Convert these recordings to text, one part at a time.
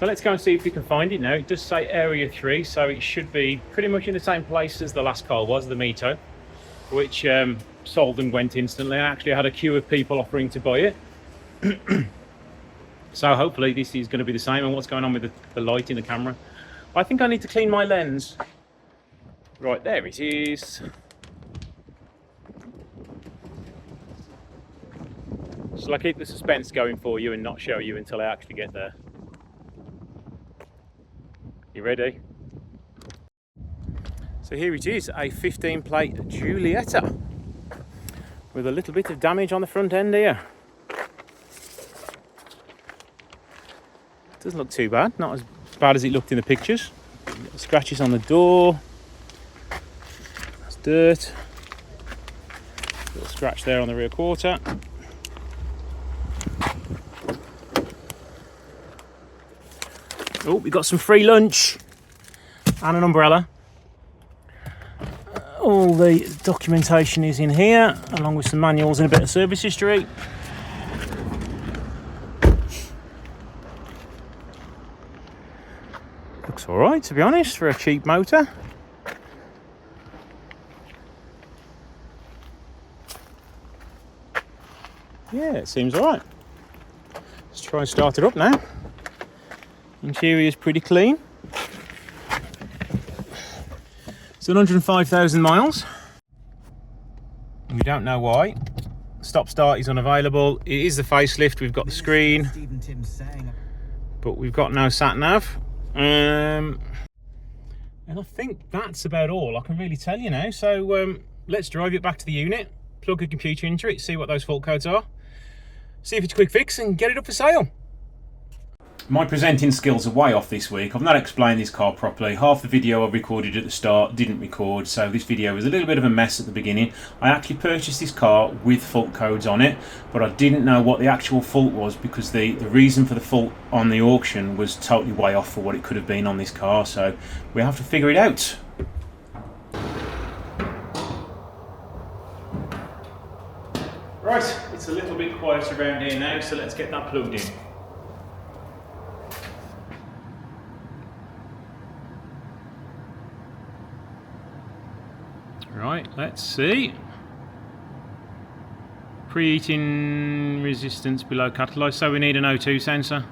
So let's go and see if we can find it now. It does say area 3, so it should be pretty much in the same place as the last car was, the Mito, which sold and went instantly. I actually had a queue of people offering to buy it. So hopefully this is going to be the same. And what's going on with the light in the camera? I think I need to clean my lens. Right, there it is. So I'll keep the suspense going for you and not show you until I actually get there. You ready? So here it is, a 15 plate Giulietta with a little bit of damage on the front end here. Doesn't look too bad, not as bad as it looked in the pictures. Little scratches on the door. That's dirt. Little scratch there on the rear quarter. Oh, we got some free lunch and an umbrella. All the documentation is in here, along with some manuals and a bit of service history. Looks all right, to be honest, for a cheap motor. Yeah, it seems all right. Let's try and start it up now. Interior is pretty clean. It's 105,000 miles. We don't know why. Stop start is unavailable. It is the facelift. We've got the screen, but we've got no sat nav. And I think that's about all I can really tell you now. So let's drive it back to the unit, plug a computer into it, see what those fault codes are, see if it's a quick fix, and get it up for sale. My presenting skills are way off this week. I've not explained this car properly. Half the video I recorded at the start didn't record, so this video was a little bit of a mess at the beginning. I actually purchased this car with fault codes on it, but I didn't know what the actual fault was because the reason for the fault on the auction was totally way off for what it could have been on this car, so we have to figure it out. Right, it's a little bit quiet around here now, so let's get that plugged in. Right, let's see. Preheating resistance below catalyzed, so we need an O2 sensor.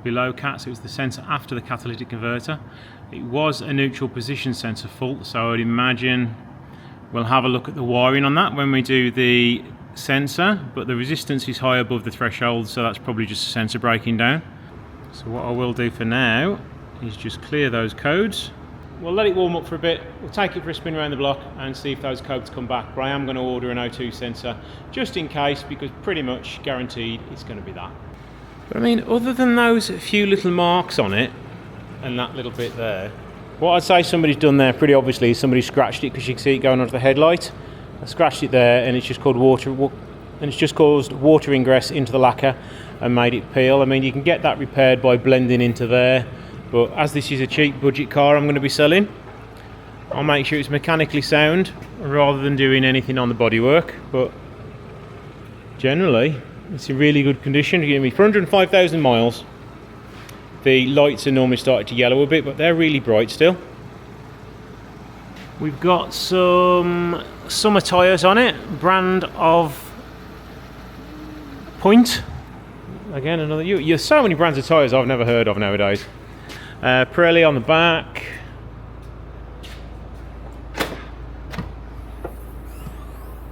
Below cat, so it's the sensor after the catalytic converter. It was a neutral position sensor fault, so I would imagine we'll have a look at the wiring on that when we do the sensor, but the resistance is high above the threshold, so that's probably just a sensor breaking down. So what I will do for now is just clear those codes. We'll let it warm up for a bit, we'll take it for a spin around the block and see if those codes come back. But I am going to order an O2 sensor just in case, because pretty much guaranteed it's going to be that. But I mean, other than those few little marks on it and that little bit there, what I'd say somebody's done there pretty obviously is somebody scratched it, because you can see it going onto the headlight. I scratched it there and it's just called caused water ingress into the lacquer and made it peel. I mean, you can get that repaired by blending into there. But as this is a cheap budget car I'm going to be selling, I'll make sure it's mechanically sound rather than doing anything on the bodywork. But generally, it's in really good condition. You're going to be 405,000 miles. The lights are normally starting to yellow a bit, but they're really bright still. We've got some summer tyres on it, brand of Point. Again, another. You're so many brands of tyres I've never heard of nowadays. Pirelli on the back.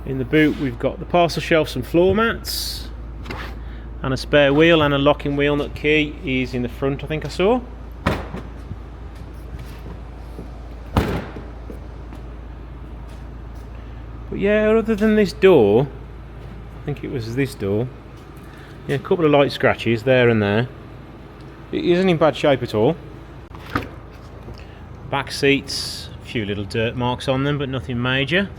In the boot we've got the parcel shelves and floor mats, and a spare wheel and a locking wheel nut key is in the front, I think I saw. But yeah, other than this door, I think it was this door, yeah, a couple of light scratches there and there. It isn't in bad shape at all. Back seats, a few little dirt marks on them, but nothing major.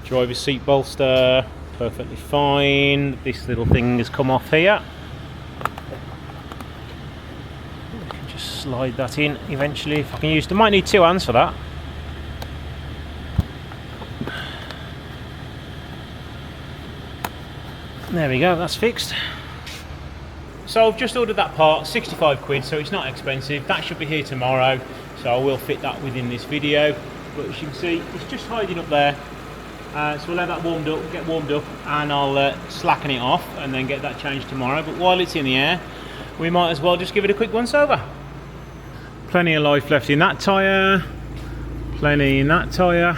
Driver's seat bolster, perfectly fine. This little thing has come off here. I can just slide that in eventually if I can use it. I might need two hands for that. There we go, that's fixed. So I've just ordered that part, 65 quid, so it's not expensive. That should be here tomorrow, so I will fit that within this video. But as you can see, it's just hiding up there. So we'll let that get warmed up, and I'll slacken it off and then get that changed tomorrow. But while it's in the air, we might as well just give it a quick once over. Plenty of life left in that tyre, plenty in that tyre.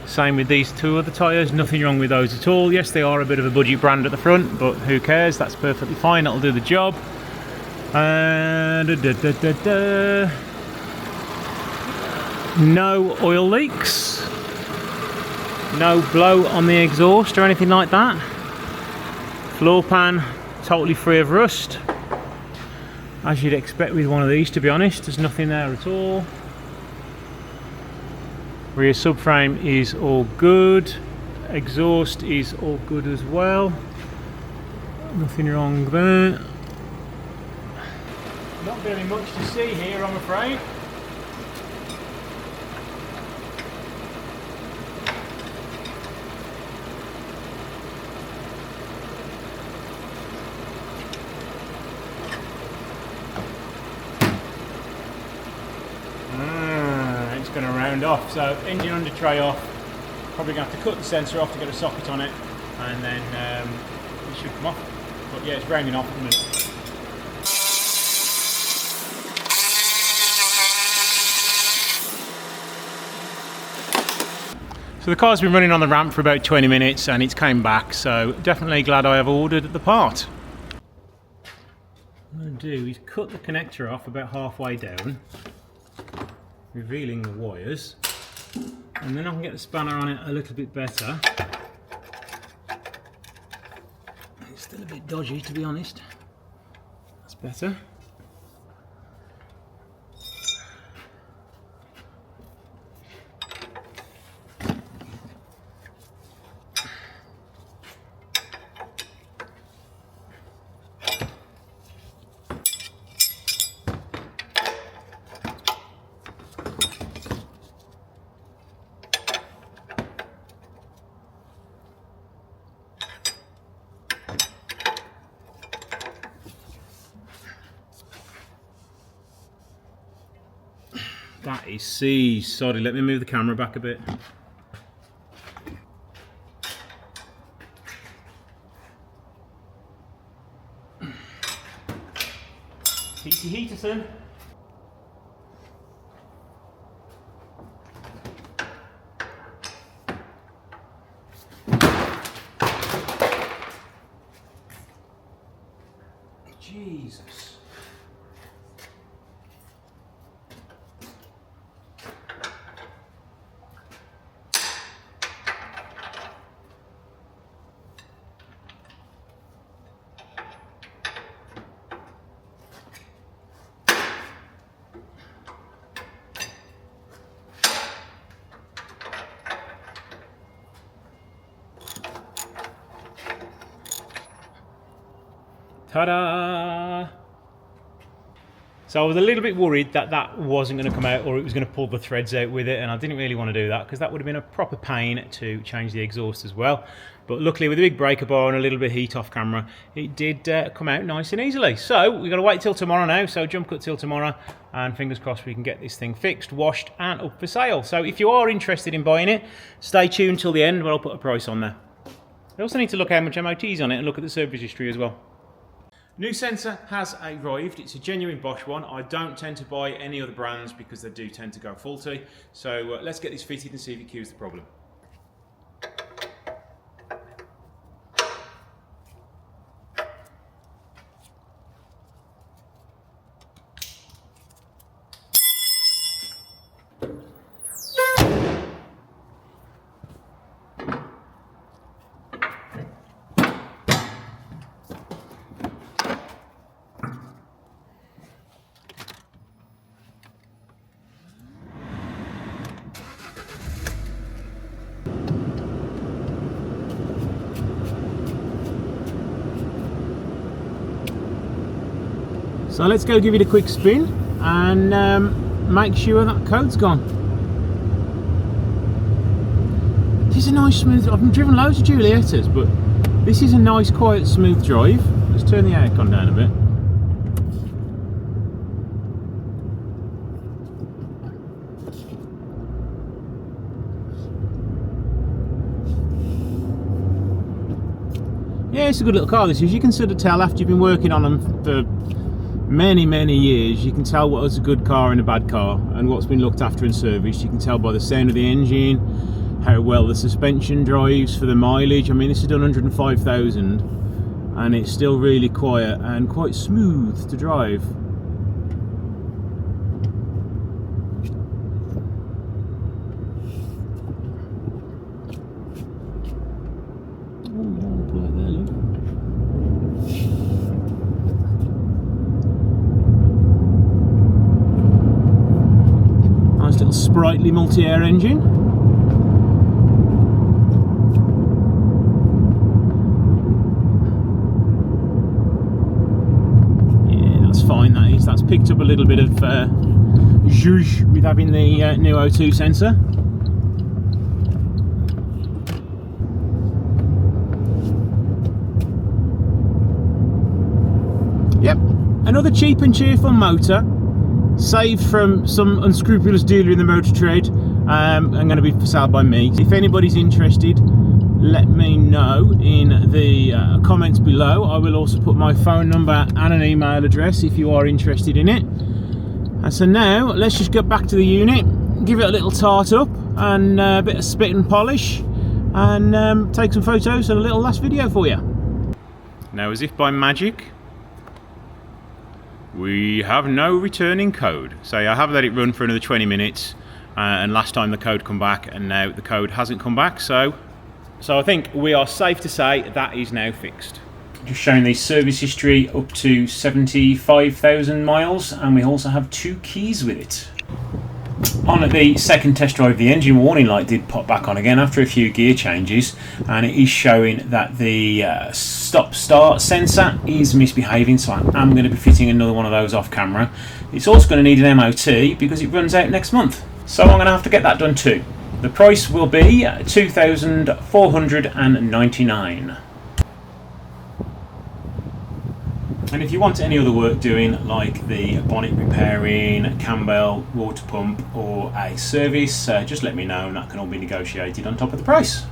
Same with these two other tyres, nothing wrong with those at all. Yes, they are a bit of a budget brand at the front, but who cares, that's perfectly fine, that'll do the job. No oil leaks, no blow on the exhaust or anything like that. Floor pan totally free of rust, as you'd expect with one of these, to be honest. There's nothing there at all. Rear subframe is all good, exhaust is all good as well, nothing wrong there. Not very much to see here, I'm afraid. It's going to round off, so engine under tray off. Probably going to have to cut the sensor off to get a socket on it, and then it should come off. But yeah, it's rounding off at the minute. So the car's been running on the ramp for about 20 minutes and it's came back, so definitely glad I have ordered the part. What I'm going to do is cut the connector off about halfway down, revealing the wires, and then I can get the spanner on it a little bit better. It's still a bit dodgy, to be honest. That's better. That is seized. Sorry, let me move the camera back a bit. Heaterson. Jesus. Ta-da! So I was a little bit worried that that wasn't going to come out, or it was going to pull the threads out with it, and I didn't really want to do that because that would have been a proper pain to change the exhaust as well. But luckily, with a big breaker bar and a little bit of heat off camera, it did come out nice and easily. So we've got to wait till tomorrow now, so jump cut till tomorrow, and fingers crossed we can get this thing fixed, washed and up for sale. So if you are interested in buying it, stay tuned till the end where I'll put a price on there. You also need to look how much MOT is on it and look at the service history as well. New sensor has arrived. It's a genuine Bosch one. I don't tend to buy any other brands because they do tend to go faulty. So let's get this fitted and see if it cures the problem. So let's go give it a quick spin and make sure that coat's gone. It is a nice smooth, I've driven loads of Giuliettas, but This is a nice, quiet, smooth drive. Let's turn the aircon down a bit. Yeah, it's a good little car, this is. You can sort of tell after you've been working on them for many years, you can tell what is a good car and a bad car and what's been looked after and serviced. You can tell by the sound of the engine, how well the suspension drives for the mileage. I mean, this has done 105,000 and it's still really quiet and quite smooth to drive. Nice little sprightly multi-air engine. Yeah, that's fine, that is. That's picked up a little bit of zhuzh with having the new O2 sensor. Yep, another cheap and cheerful motor, saved from some unscrupulous dealer in the motor trade, and going to be for sale by me. If anybody's interested, let me know in the comments below. I will also put my phone number and an email address if you are interested in it. And so now let's just get back to the unit, give it a little tart up and a bit of spit and polish, and take some photos and a little last video for you. Now, as if by magic, we have no returning code. So I have let it run for another 20 minutes and last time the code come back, and now the code hasn't come back, so I think we are safe to say that is now fixed. Just showing the service history up to 75,000 miles, and we also have 2 keys with it. On the second test drive, the engine warning light did pop back on again after a few gear changes, and it is showing that the stop-start sensor is misbehaving, so I am going to be fitting another one of those off camera. It's also going to need an MOT because it runs out next month, so I'm going to have to get that done too. The price will be $2,499. And if you want any other work doing, like the bonnet repairing, cam belt, water pump, or a service, just let me know and that can all be negotiated on top of the price.